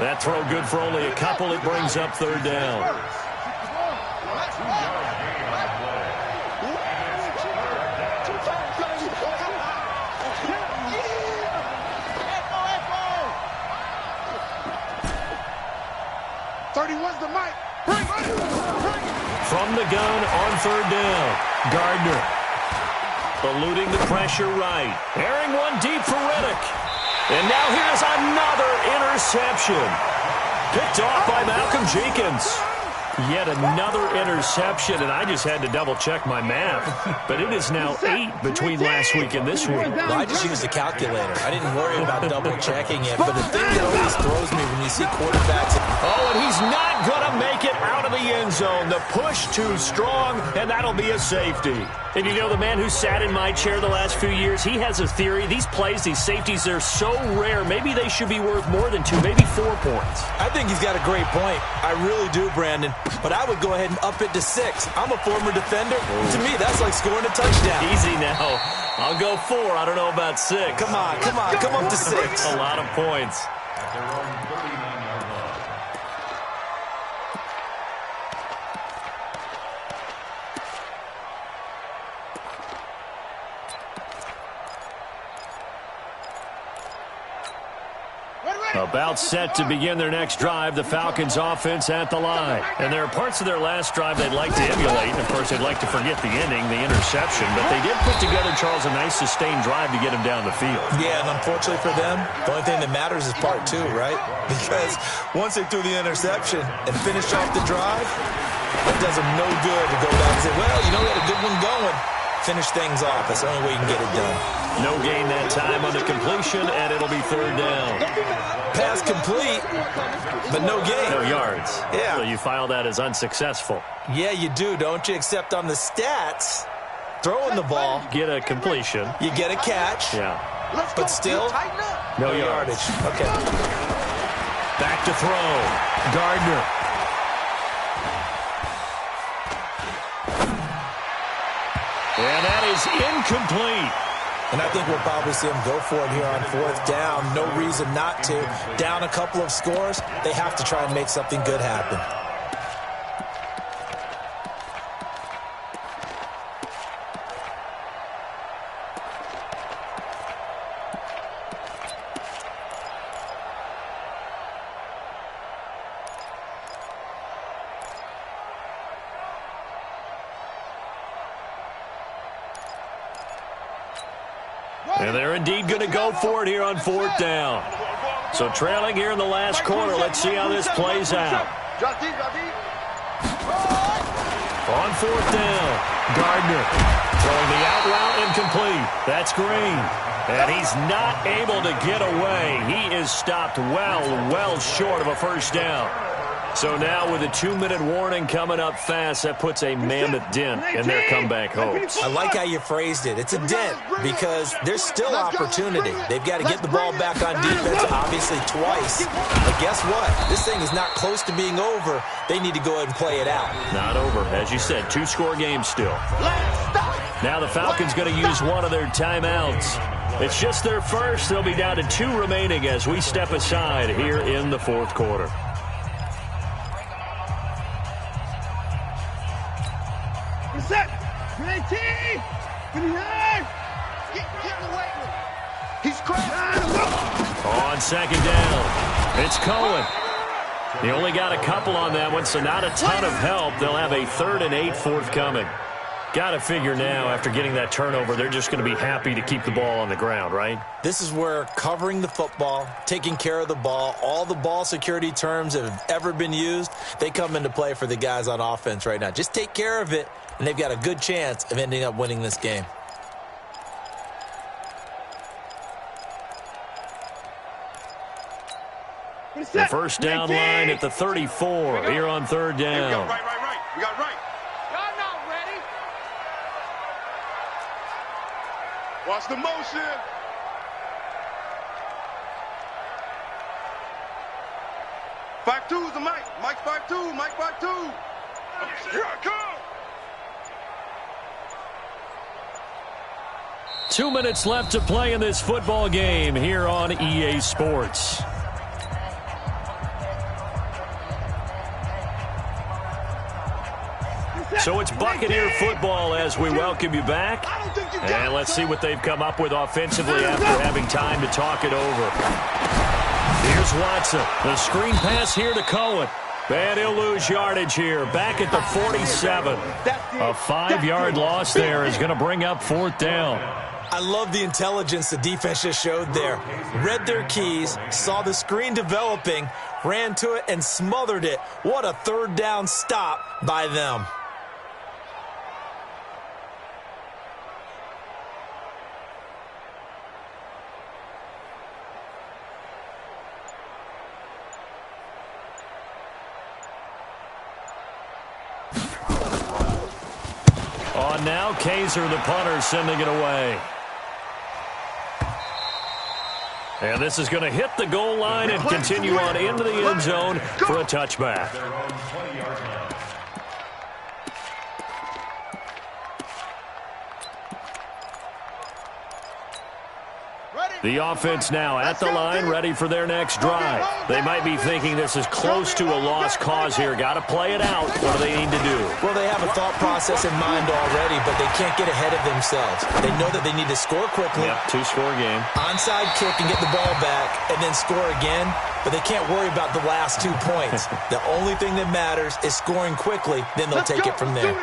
That throw good for only a couple. It brings up 3rd down. From the gun on 3rd down. Gardner. Eluding the pressure right. Airing one deep for Riddick. And now here's another interception. Picked off by Malcolm Jenkins. Yet another interception, and I just had to double-check my math. But it is now 8 between last week and this week. Well, I just used a calculator. I didn't worry about double-checking it. But the thing that always throws me when you see quarterbacks... Oh, and he's not going to make it out of the end end zone. The push too strong, and that'll be a safety. And you know, the man who sat in my chair the last few years, he has a theory. These plays, these safeties, they're so rare. Maybe they should be worth more than 2, maybe 4 points. I think he's got a great point. I really do, Brandon. But I would go ahead and up it to 6. I'm a former defender. Ooh. To me, that's like scoring a touchdown. Easy now. I'll go 4. I don't know about 6. Come on. Come up to 6. A lot of points. About set to begin their next drive, the Falcons offense at the line. And there are parts of their last drive they'd like to emulate. And, of course, they'd like to forget the ending, the interception. But they did put together, Charles, a nice sustained drive to get him down the field. Yeah, and unfortunately for them, the only thing that matters is part 2, right? Because once they threw the interception and finished off the drive, it does them no good to go back and say, well, you know, we had a good one going. Finish things off. That's the only way you can get it done. No gain that time on the completion, and it'll be 3rd down. Pass complete, but no gain. No yards. Yeah. So you file that as unsuccessful. Yeah, you do, don't you? Except on the stats, throwing the ball. Get a completion. You get a catch. Yeah. But still, no yardage. Okay. Back to throw. Gardner. And that is incomplete. And I think we'll probably see them go for it here on 4th down. No reason not to. Down a couple of scores, they have to try and make something good happen. And they're indeed going to go for it here on 4th down. So trailing here in the last quarter. Let's see how this plays out. On 4th down, Gardner throwing the out route incomplete. That's Green. And he's not able to get away. He is stopped well short of a 1st down. So now with a 2-minute warning coming up fast, that puts a mammoth dent in their comeback hopes. I like how you phrased it. It's a dent because there's still opportunity. They've got to get the ball back on defense, obviously twice. But guess what? This thing is not close to being over. They need to go ahead and play it out. Not over. As you said, 2-score game still. Now the Falcons going to use one of their timeouts. It's just their first. They'll be down to 2 remaining as we step aside here in the 4th quarter. Set. Great team. He's cracked. On 2nd down, it's Cohen. He only got a couple on that one, so not a ton of help. They'll have a 3rd and 8 forthcoming. Got to figure now, after getting that turnover, they're just going to be happy to keep the ball on the ground, right? This is where covering the football, taking care of the ball, all the ball security terms that have ever been used, they come into play for the guys on offense right now. Just take care of it, and they've got a good chance of ending up winning this game. The 1st down line at the 34 here on 3rd down. We got right. We got right. Y'all not ready. Watch the motion. Five two is the Mike. Mike 5-2. Mike 5-2. Here I come. 2 minutes left to play in this football game here on EA Sports. So it's Buccaneer football as we welcome you back. And let's see what they've come up with offensively after having time to talk it over. Here's Watson. The screen pass here to Cohen. And he'll lose yardage here. Back at the 47. A 5-yard loss there is going to bring up 4th down. I love the intelligence the defense just showed there. Read their keys, saw the screen developing, ran to it, and smothered it. What a 3rd down stop by them. On now, Kaiser, the punter, sending it away. And this is going to hit the goal line and continue on into the end zone for a touchback. The offense now at the line, ready for their next drive. They might be thinking this is close to a lost cause here. Got to play it out. What do they need to do? Well, they have a thought process in mind already, but they can't get ahead of themselves. They know that they need to score quickly. Yep, two-score game. Onside kick and get the ball back and then score again, but they can't worry about the last 2 points. The only thing that matters is scoring quickly, then they'll take it from there.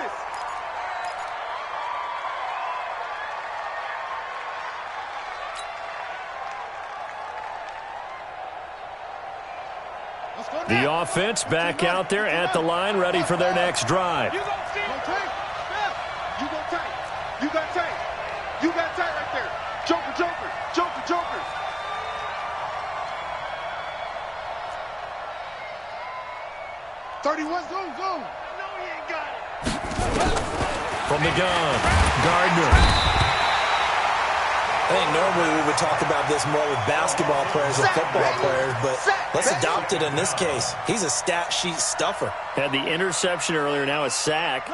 The offense back out there at the line, ready for their next drive. You got tight. You got tight. You got tight right there. Joker, joker, joker, joker. $31, go. No, he ain't got it. From the gun, Gardner. I think normally we would talk about this more with basketball players and football players, but let's adopt it in this case. He's a stat sheet stuffer. Had the interception earlier, now a sack.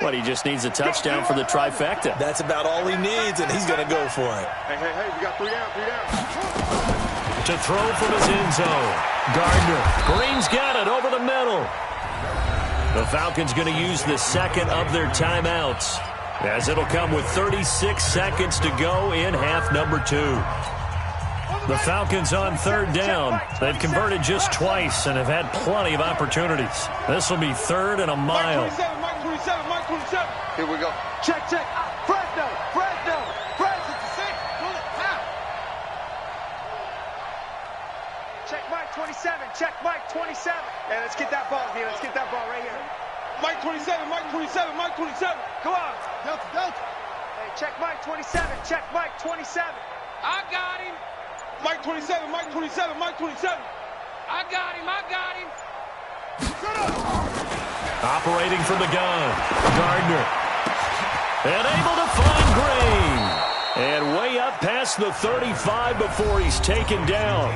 But he just needs a touchdown for the trifecta. That's about all he needs, and he's going to go for it. Hey, we got 3 down. To throw from his end zone, Gardner. Green's got it over the middle. The Falcons going to use the second of their timeouts, as it'll come with 36 seconds to go in half number 2. The Falcons on third down. They've converted just twice and have had plenty of opportunities. This will be third and a mile. Mike 27. Here we go. Check. Fresno. Fresno to 6. Pull it. Now. Check Mike 27. Check Mike 27. Hey, let's get that ball, D. Let's get that ball right here. Mike 27. Come on. Delta. Hey, check Mike 27. Check Mike 27. I got him. Mike 27. I got him. Shut up. Operating from the gun, Gardner. And able to find Green. And way up past the 35 before he's taken down.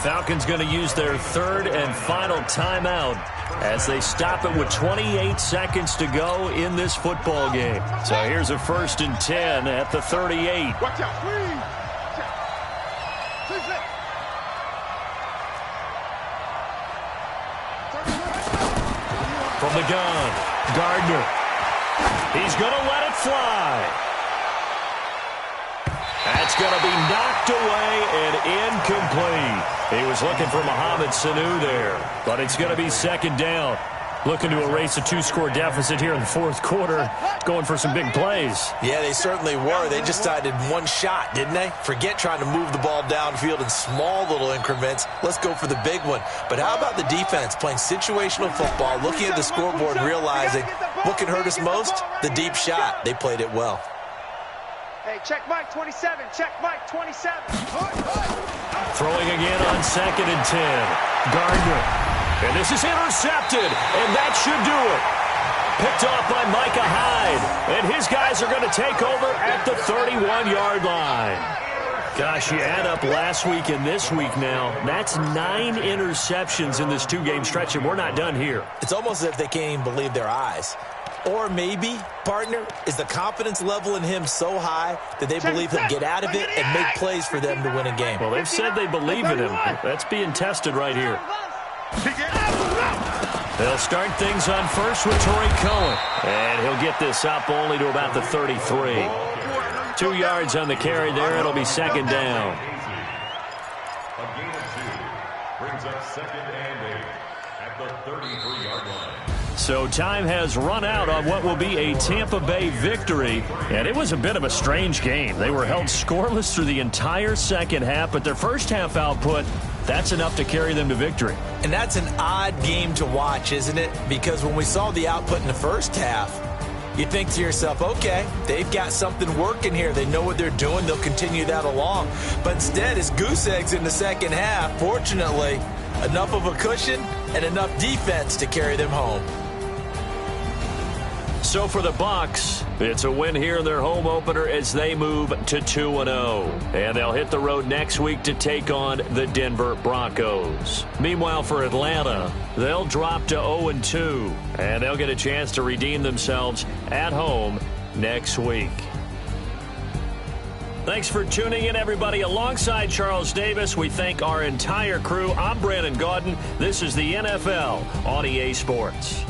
Falcons going to use their third and final timeout as they stop it with 28 seconds to go in this football game. So here's a 1st and 10 at the 38. Watch out, please. From the gun, Gardner. He's going to let it fly. That's going to be knocked away and incomplete. He was looking for Mohamed Sanu there, but it's going to be second down. Looking to erase a 2-score deficit here in the fourth quarter, going for some big plays. Yeah, they certainly were. They just decided one shot, didn't they? Forget trying to move the ball downfield in small little increments. Let's go for the big one. But how about the defense playing situational football, looking at the scoreboard and realizing what can hurt us most? The deep shot. They played it well. Hey, check Mike 27. Check Mike 27. Throwing again on 2nd and 10. Gardner. And this is intercepted, and that should do it. Picked off by Micah Hyde, and his guys are going to take over at the 31-yard line. Gosh, you add up last week and this week now, that's 9 interceptions in this 2-game stretch, and we're not done here. It's almost as if they can't even believe their eyes. Or maybe, partner, is the confidence level in him so high that they believe he'll get out of it and make plays for them to win a game. Well, they've said they believe in him. That's being tested right here. They'll start things on first with Torrey Cohen. And he'll get this up only to about the 33. 2 yards on the carry there. It'll be second down. A gain of 2 brings up 2nd and 8 at the 33-yard line. So time has run out on what will be a Tampa Bay victory. And it was a bit of a strange game. They were held scoreless through the entire second half, but their first half output, that's enough to carry them to victory. And that's an odd game to watch, isn't it? Because when we saw the output in the first half, you think to yourself, okay, they've got something working here. They know what they're doing. They'll continue that along. But instead, it's goose eggs in the second half. Fortunately, enough of a cushion and enough defense to carry them home. So for the Bucks, it's a win here in their home opener as they move to 2-0. And they'll hit the road next week to take on the Denver Broncos. Meanwhile, for Atlanta, they'll drop to 0-2. And they'll get a chance to redeem themselves at home next week. Thanks for tuning in, everybody. Alongside Charles Davis, we thank our entire crew. I'm Brandon Gaudin. This is the NFL on EA Sports.